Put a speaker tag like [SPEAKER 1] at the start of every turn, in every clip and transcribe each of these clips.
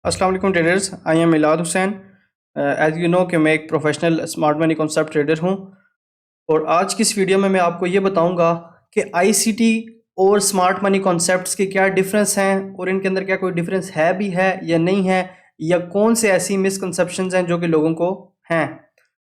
[SPEAKER 1] अस्सलाम वालेकुम traders. I am Milad Hussain. As you know कि मैं एक professional smart money concept trader हूँ। और आज की इस वीडियो में मैं आपको ये बताऊंगा कि आईसीटी और स्मार्ट मनी कॉन्सेप्ट्स के क्या डिफरेंस हैं और इनके अंदर क्या कोई डिफरेंस है भी है या नहीं है, या कौन से ऐसी मिसकंसेप्शंस हैं जो कि लोगों को हैं।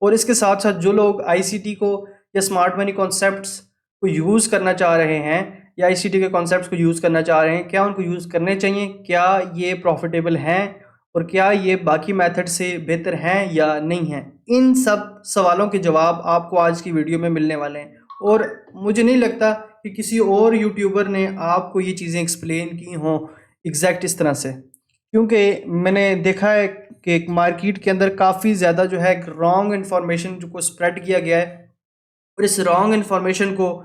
[SPEAKER 1] और इसके साथ साथ जो लोग आईसीटी को या स्मार्ट मनी कॉन्सेप्ट्स को यूज़ करना चाह रहे हैं या आईसीटी के कॉन्सेप्ट्स को यूज़ करना चाह रहे हैं, क्या उनको यूज़ करने चाहिए, क्या ये प्रॉफिटेबल हैं और क्या ये बाकी मेथड से बेहतर हैं या नहीं हैं। इन सब सवालों के जवाब आपको आज की वीडियो में मिलने वाले हैं। और मुझे नहीं लगता कि किसी और यूट्यूबर ने आपको ये चीज़ें एक्सप्लेन की हों एग्जैक्ट इस तरह से, क्योंकि मैंने देखा है कि मार्केट के अंदर काफ़ी ज़्यादा जो है रॉन्ग इन्फॉर्मेशन जो को स्प्रेड किया गया है। और इस रॉन्ग इन्फॉर्मेशन को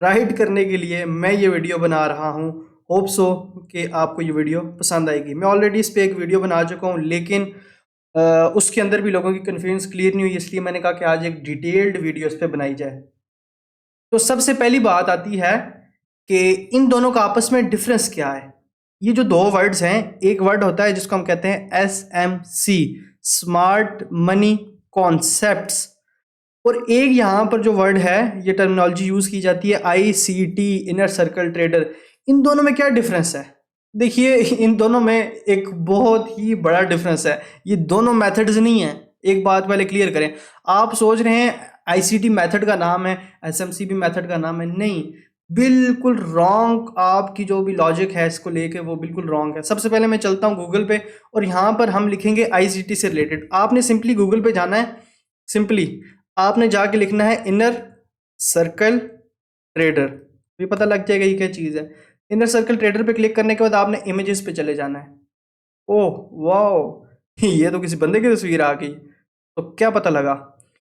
[SPEAKER 1] राइट करने के लिए मैं ये वीडियो बना रहा हूँ। होप सो कि आपको ये वीडियो पसंद आएगी। मैं ऑलरेडी इस पर एक वीडियो बना चुका हूँ, लेकिन उसके अंदर भी लोगों की कन्फ्यूजन क्लियर नहीं हुई, इसलिए मैंने कहा कि आज एक डिटेल्ड वीडियो इस पर बनाई जाए। तो सबसे पहली बात आती है कि इन दोनों का आपस में डिफरेंस क्या है। ये जो दो वर्ड्स हैं, एक वर्ड होता है जिसको हम कहते हैं SMC, स्मार्ट मनी कॉन्सेप्ट्स, और एक यहाँ पर जो वर्ड है, ये टर्मिनोलॉजी यूज की जाती है ICT, इनर सर्कल ट्रेडर। इन दोनों में क्या डिफरेंस है? देखिए, इन दोनों में एक बहुत ही बड़ा डिफरेंस है। ये दोनों मेथड्स नहीं है। एक बात पहले क्लियर करें। आप सोच रहे हैं ICT मेथड का नाम है, SMC भी मेथड का नाम है। नहीं, बिल्कुल रॉन्ग। आपकी जो भी लॉजिक है इसको लेके वो बिल्कुल रॉन्ग है। सबसे पहले मैं चलता हूँ गूगल पे और यहाँ पर हम लिखेंगे ICT से रिलेटेड। आपने सिंपली गूगल पे जाना है, सिंपली आपने जाके लिखना है इनर सर्कल ट्रेडर। ये पता लग जाएगा ये क्या चीज़ है। इनर सर्कल ट्रेडर पे क्लिक करने के बाद आपने इमेजेस पे चले जाना है। ओह वाह, ये तो किसी बंदे की तस्वीर आ गई। तो क्या पता लगा?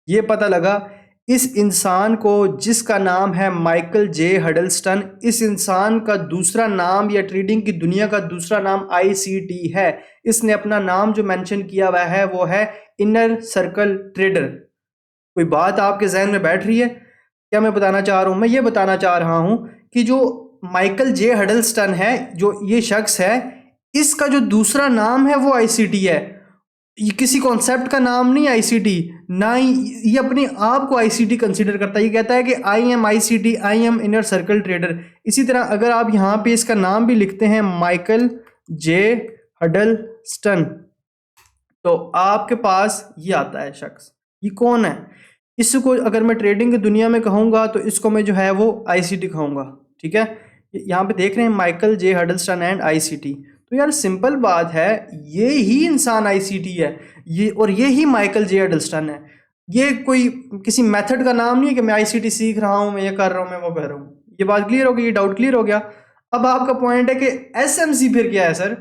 [SPEAKER 1] ये पता लगा इस इंसान को जिसका नाम है माइकल जे हडलस्टन, इस इंसान का दूसरा नाम या ट्रेडिंग की दुनिया का दूसरा नाम ICT है। इसने अपना नाम जो मेंशन किया हुआ है वो है इनर सर्कल ट्रेडर। कोई बात आपके जहन में बैठ रही है? क्या मैं बताना चाह रहा हूँ? मैं ये बताना चाह रहा हूँ कि जो माइकल जे हडलस्टन है, जो ये शख्स है, इसका जो दूसरा नाम है वो ICT है। ये किसी कॉन्सेप्ट का नाम नहीं ICT, ना ही ये अपने आप को ICT कंसीडर करता है। ये कहता है कि I am ICT, I am inner circle trader. इसी तरह अगर आप यहाँ पे इसका नाम भी लिखते हैं माइकल जे हडलस्टन, तो आपके पास ये आता है शख्स। ये कौन है? इसको अगर मैं ट्रेडिंग की दुनिया में कहूँगा तो इसको मैं जो है वो ICT कहूँगा। ठीक है, यहाँ पे देख रहे हैं माइकल जे हडलस्टन एंड ICT। तो यार सिंपल बात है, ये ही इंसान ICT है, ये और ये ही माइकल जे हडलस्टन है। ये कोई किसी मेथड का नाम नहीं है कि मैं ICT सीख रहा हूँ, मैं ये कर रहा हूँ, मैं वो कर रहा हूँ। ये बात क्लियर हो गई, ये डाउट क्लियर हो गया। अब आपका पॉइंट है कि SMC फिर क्या है सर?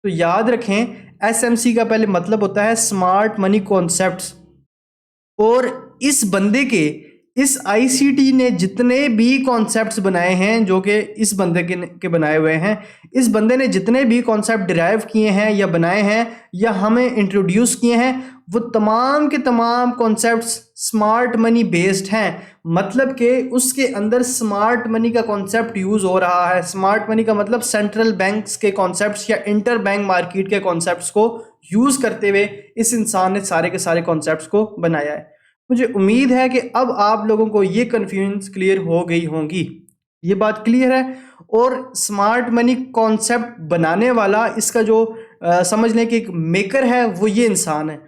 [SPEAKER 1] तो याद रखें, SMC का पहले मतलब होता है स्मार्ट मनी कॉन्सेप्ट्स। और इस बंदे के, इस ICT ने जितने भी कॉन्सेप्ट्स बनाए हैं, जो कि इस बंदे के बनाए हुए हैं, इस बंदे ने जितने भी कॉन्सेप्ट डिराइव किए हैं या बनाए हैं या हमें इंट्रोड्यूस किए हैं, वो तमाम के तमाम कॉन्सेप्ट्स स्मार्ट मनी बेस्ड हैं। मतलब कि उसके अंदर स्मार्ट मनी का कॉन्सेप्ट यूज हो रहा है। स्मार्ट मनी का मतलब सेंट्रल बैंक्स के कॉन्सेप्ट्स या इंटर बैंक मार्केट के कॉन्सेप्ट्स को यूज करते हुए इस इंसान ने सारे के सारे कॉन्सेप्ट्स को बनाया है। मुझे उम्मीद है कि अब आप लोगों को ये कन्फ्यूजन क्लियर हो गई होंगी। ये बात क्लियर है। और स्मार्ट मनी कॉन्सेप्ट बनाने वाला, इसका जो समझ लें कि एक मेकर है, वो ये इंसान है।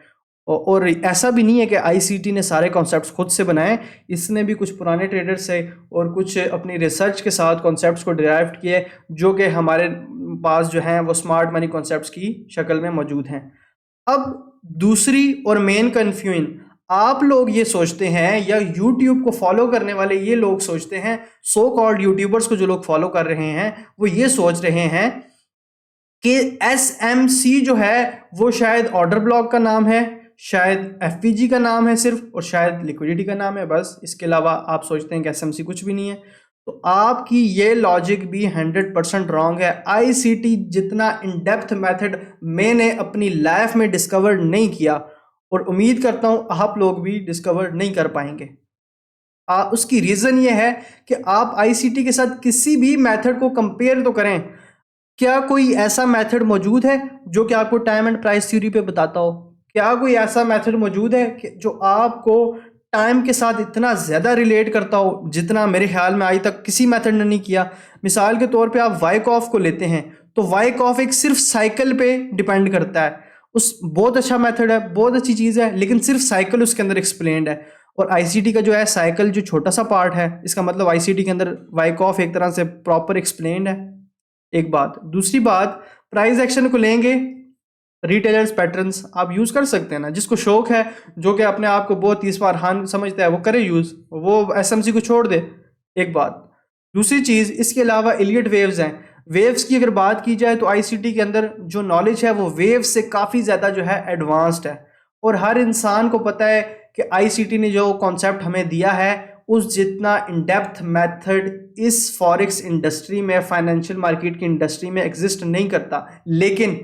[SPEAKER 1] और ऐसा भी नहीं है कि ICT ने सारे कॉन्सेप्ट्स खुद से बनाए। इसने भी कुछ पुराने ट्रेडर से और कुछ अपनी रिसर्च के साथ कॉन्सेप्ट्स को डिराइव किए, जो कि हमारे पास जो हैं वो स्मार्ट मनी कॉन्सेप्ट्स की शक्ल में मौजूद हैं। अब दूसरी और मेन कन्फ्यूजन, आप लोग ये सोचते हैं या YouTube को फॉलो करने वाले ये लोग सोचते हैं, सो कॉल्ड यूट्यूबर्स को जो लोग फॉलो कर रहे हैं, वो ये सोच रहे हैं कि SMC जो है वो शायद ऑर्डर ब्लॉक का नाम है, शायद FPG का नाम है सिर्फ, और शायद लिक्विडिटी का नाम है बस। इसके अलावा आप सोचते हैं कि SMC कुछ भी नहीं है। तो आपकी ये लॉजिक भी 100% रॉन्ग है। ICT जितना इन डेप्थ मेथड मैंने अपनी लाइफ में डिस्कवर नहीं किया, और उम्मीद करता हूं आप लोग भी डिस्कवर नहीं कर पाएंगे। उसकी रीज़न ये है कि आप ICT के साथ किसी भी मेथड को कंपेयर तो करें। क्या कोई ऐसा मेथड मौजूद है जो कि आपको टाइम एंड प्राइस थ्योरी पे बताता हो? क्या कोई ऐसा मेथड मौजूद है कि जो आपको टाइम के साथ इतना ज़्यादा रिलेट करता हो जितना मेरे ख्याल में आज तक किसी मेथड ने नहीं किया? मिसाल के तौर पे आप वाइकॉफ को लेते हैं तो वाइकॉफ एक सिर्फ साइकिल पे डिपेंड करता है। उस बहुत अच्छा मेथड है, बहुत अच्छी चीज़ है, लेकिन सिर्फ साइकिल उसके अंदर एक्सप्लेन्ड है। और आईसीटी का जो है साइकिल जो छोटा सा पार्ट है, इसका मतलब आईसीटी के अंदर वाइकॉफ एक तरह से प्रॉपर एक्सप्लेन्ड है। एक बात। दूसरी बात, प्राइस एक्शन को लेंगे, रिटेलर्स पैटर्न्स आप यूज कर सकते हैं ना। जिसको शौक है, जो कि अपने आप को बहुत तीस बार हान समझता है, वो करे यूज, वो एसएमसी को छोड़ दे। एक बात। दूसरी चीज, इसके अलावा इलियट वेव्स हैं। वेव्स की अगर बात की जाए तो आईसीटी के अंदर जो नॉलेज है वो वेव्स से काफी ज्यादा जो है एडवांस्ड है। और हर इंसान को पता है कि आईसीटी ने जो कॉन्सेप्ट हमें दिया है उस जितना इन डेप्थ मेथड इस फॉरेक्स इंडस्ट्री में, फाइनेंशियल मार्केट की इंडस्ट्री में एग्जिस्ट नहीं करता। लेकिन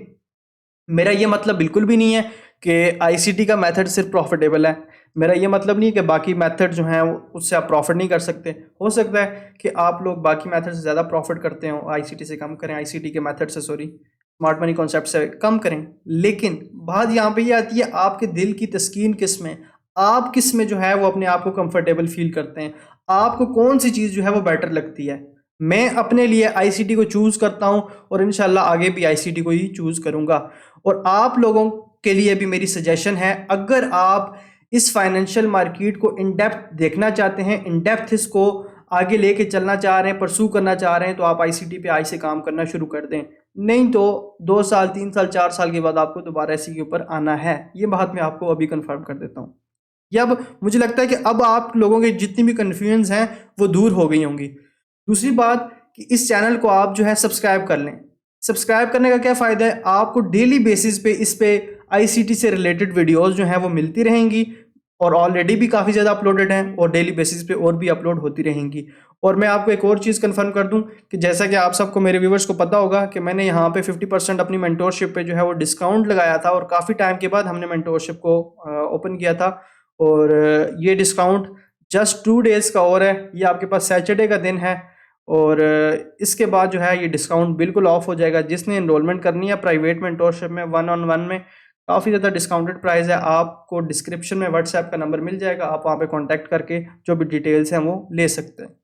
[SPEAKER 1] मेरा ये मतलब बिल्कुल भी नहीं है कि आईसीटी का मेथड सिर्फ प्रॉफिटेबल है। मेरा ये मतलब नहीं है कि बाकी मेथड जो हैं उससे आप प्रॉफिट नहीं कर सकते। हो सकता है कि आप लोग बाकी मेथड से ज़्यादा प्रॉफिट करते हो, आईसीटी से कम करें, आईसीटी के मेथड से, सॉरी, स्मार्ट मनी कॉन्सेप्ट से कम करें। लेकिन बात यहाँ पे ये आती है, आपके दिल की तस्कीन किस में, आप किस में जो है वो अपने आप को कंफर्टेबल फील करते हैं, आपको कौन सी चीज़ जो है वो बेटर लगती है। मैं अपने लिए आईसीटी को चूज़ करता हूँ और इंशाल्लाह आगे भी आईसीटी को ही चूज़ करूँगा। और आप लोगों के लिए भी मेरी सजेशन है, अगर आप इस फाइनेंशियल मार्केट को इन डेप्थ देखना चाहते हैं, इन डेप्थ इसको आगे लेके चलना चाह रहे हैं, परसू करना चाह रहे हैं, तो आप आईसीटी पे आज से काम करना शुरू कर दें। नहीं तो 2 साल, 3 साल, 4 साल के बाद आपको दोबारा इसी के ऊपर आना है। ये बात मैं आपको अभी कंफर्म कर देता हूँ। ये अब मुझे लगता है कि अब आप लोगों के जितनी भी कन्फ्यूजन हैं वो दूर हो गई होंगी। दूसरी बात कि इस चैनल को आप जो है सब्सक्राइब कर लें। सब्सक्राइब करने का क्या फ़ायदा है, आपको डेली बेसिस पे इस पे आईसीटी से रिलेटेड वीडियोस जो हैं वो मिलती रहेंगी और ऑलरेडी भी काफ़ी ज़्यादा अपलोडेड हैं और डेली बेसिस पे और भी अपलोड होती रहेंगी। और मैं आपको एक और चीज़ कंफर्म कर दूं कि जैसा कि आप सबको, मेरे व्यूवर्स को पता होगा कि मैंने यहाँ पे 50% अपनी मेंटोरशिप पे जो है वो डिस्काउंट लगाया था और काफ़ी टाइम के बाद हमने मेंटोरशिप को ओपन किया था। और ये डिस्काउंट जस्ट 2 डेज़ का और है, ये आपके पास सैटरडे का दिन है। और इसके बाद जो है ये डिस्काउंट बिल्कुल ऑफ हो जाएगा। जिसने एनरोलमेंट करनी है प्राइवेट मेंटोरशिप में, 1-on-1 में, काफ़ी ज़्यादा डिस्काउंटेड प्राइस है। आपको डिस्क्रिप्शन में व्हाट्सएप का नंबर मिल जाएगा, आप वहाँ पे कांटेक्ट करके जो भी डिटेल्स हैं वो ले सकते हैं।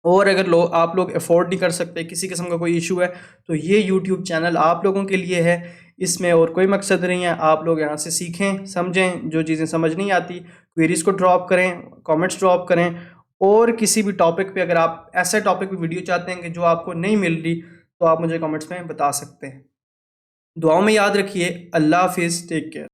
[SPEAKER 1] और अगर आप लोग अफोर्ड नहीं कर सकते, किसी किस्म का कोई इशू है, तो ये यूट्यूब चैनल आप लोगों के लिए है। इसमें और कोई मकसद नहीं है, आप लोग यहाँ से सीखें, समझें, जो चीज़ें समझ नहीं आती क्वेरीज को ड्रॉप करें, कमेंट्स ड्रॉप करें। और किसी भी टॉपिक पे अगर आप ऐसे टॉपिक पे वीडियो चाहते हैं कि जो आपको नहीं मिल रही, तो आप मुझे कमेंट्स में बता सकते हैं। दुआओं में याद रखिए। अल्लाह हाफिज़, टेक केयर।